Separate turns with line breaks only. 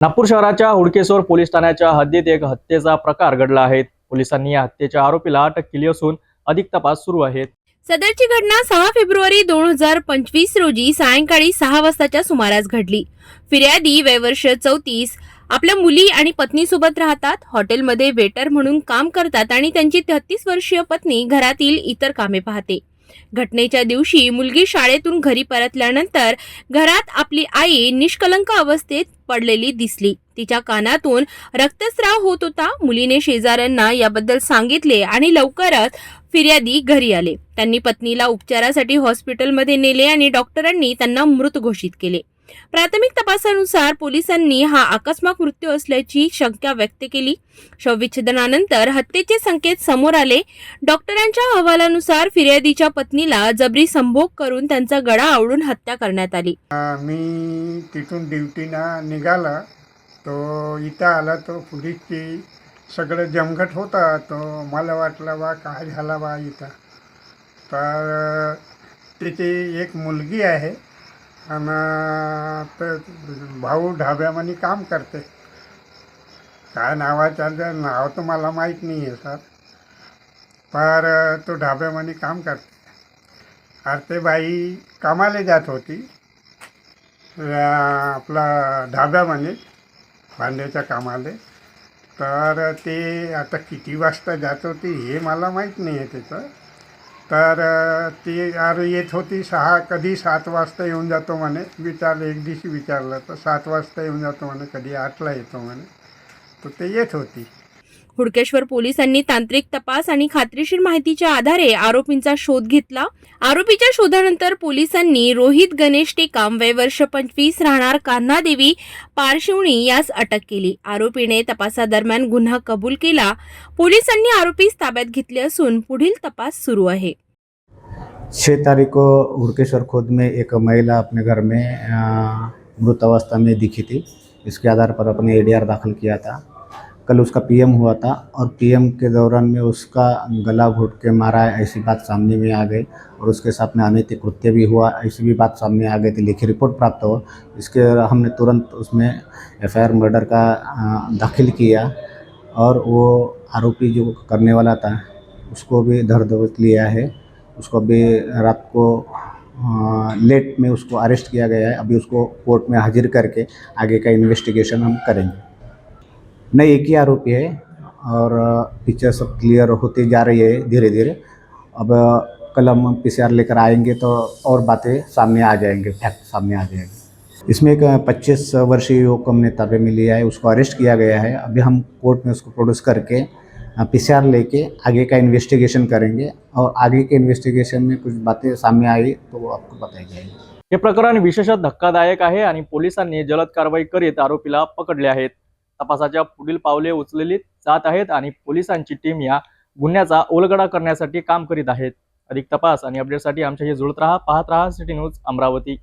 नागपूर शहराच्या हुडकेश्वर पोलीस ठाण्याच्या हद्दीत एक हत्येचा प्रकार घडला आहे। पोलिसांनी या हत्येच्या आरोपीला अटक केली असून अधिक तपास सुरू आहे।
सदरची घटना 6 फेब्रुवारी 2025 रोजी सायंकाळी 6 वाजताच्या सुमारास घडली। फिर्यादी वय वर्ष 34 आपल्या मुली आणि पत्नीसोबत राहतात, हॉटेलमध्ये वेटर म्हणून काम करतात आणि त्यांची 33 वर्षीय पत्नी घरातील इतर कामे पाहते। घटनेच्या दिवशी मुलगी शाळेतून घरी परतल्यानंतर घरात आपली आई निष्कलंक अवस्थेत पडलेली दिसली। तिच्या कानातून रक्तस्राव होत होता। मुलीने शेजाऱ्यांना याबद्दल सांगितले आणि लवकरच फिर्यादी घरी आले। त्यांनी पत्नीला उपचारासाठी हॉस्पिटलमध्ये नेले आणि डॉक्टरांनी त्यांना मृत घोषित केले। प्राथमिक तपासानुसार पोलिसांनी हा आकस्मिक मृत्यू असल्याची शंका व्यक्त केली। शवविच्छेदनानंतर हत्येचे संकेत समोर आले। डॉक्टरांच्या अहवालानुसार फिर्यादीच्या पत्नीला जबरी संभोग करून त्यांचा गळा आवळून हत्या करण्यात आली।
मी तिथून ड्युटीना निघाला तो इथं आला तो पोलीसची सगळं जमघट होता। तो मला वाटलं बा काय झाला बा इथं, तर तिची एक मुलगी आहे आणि तर भाऊ ढाब्यामध्ये काम करते। काय नावाचं नाव तर मला माहीत नाही आहे सर, पर तो ढाब्यामध्ये काम करते। अरे ते बाई कामाला जात होती आपला ढाब्यामध्ये भांड्याच्या कामाला, तर ते आता किती वाजता जात होती हे मला माहीत नाही आहे त्याचं। तर ती येत होती कधी 7 वाजता येऊन जातो म्हणे। एक दिवशी विचारलं तर 7 वाजता येऊन जातो म्हणे, कधी 8ला येतो म्हणे, तर ते येत होती।
हुडकेश्वर पोलिसांनी तांत्रिक तपास आणि खात्रीशीर माहितीच्या आधारे आरोपींचा शोध घेतला। आरोपीच्या शोधानंतर पोलिसांनी रोहित गणेश टेकाम वय वर्ष 25 राहणार कान्हादेवी पारशिवणी यास अटक केली। आरोपीने तपासादरम्यान गुन्हा कबूल केला। पोलिसांनी आरोपीस ताब्यात घेतले असून पुढील तपास सुरू आहे।
6 तारीख को हुडकेश्वर खुर्द में एक महिला अपने घर में मृत अवस्था में दिखी थी। इसके आधार पर अपने एडीआर दाखिल किया था। कल उसका पीएम हुआ था और पीएम के दौरान में उसका गला घोट के मारा है ऐसी बात सामने में आ गई और उसके साथ में अनैतिक कृत्य भी हुआ ऐसी भी बात सामने आ गई थी। लिखित रिपोर्ट प्राप्त हो, इसके हमने तुरंत उसमें एफआईआर मर्डर का दाखिल किया और वो आरोपी जो करने वाला था उसको भी धर दबोच लिया है। उसको अभी रात को लेट में उसको अरेस्ट किया गया है। अभी उसको कोर्ट में हाजिर करके आगे का इन्वेस्टिगेशन हम करेंगे। नहीं, एक ही आरोपी है और पिक्चर सब क्लियर होती जा रही है धीरे धीरे। अब कल हम पीसीआर लेकर आएंगे तो और बातें सामने आ जाएंगे, फैक्ट सामने आ जाएंगे। इसमें एक 25 वर्षीय युवक हमने ताबे में लिया है, उसको अरेस्ट किया गया है। अभी हम कोर्ट में उसको प्रोड्यूस करके पीसीआर लेके आगे का इन्वेस्टिगेशन करेंगे और आगे के इन्वेस्टिगेशन में कुछ बातें सामने आई तो वो आपको बताई जाएगी।
हे प्रकरण विशेषतः धक्कादायक आहे आणि पोलिसांनी जलद कारवाई करीत आरोपीला पकडले आहेत। तपासाच्या पुढील पावले उचलली जात आहेत आणि पोलिसांची टीम या गुन्ह्याचा उलगडा करण्यासाठी काम करीत आहेत। अधिक तपास आणि अपडेटसाठी आमच्याशी जुळत राहा, पाहत राहा सिटी न्यूज अमरावती।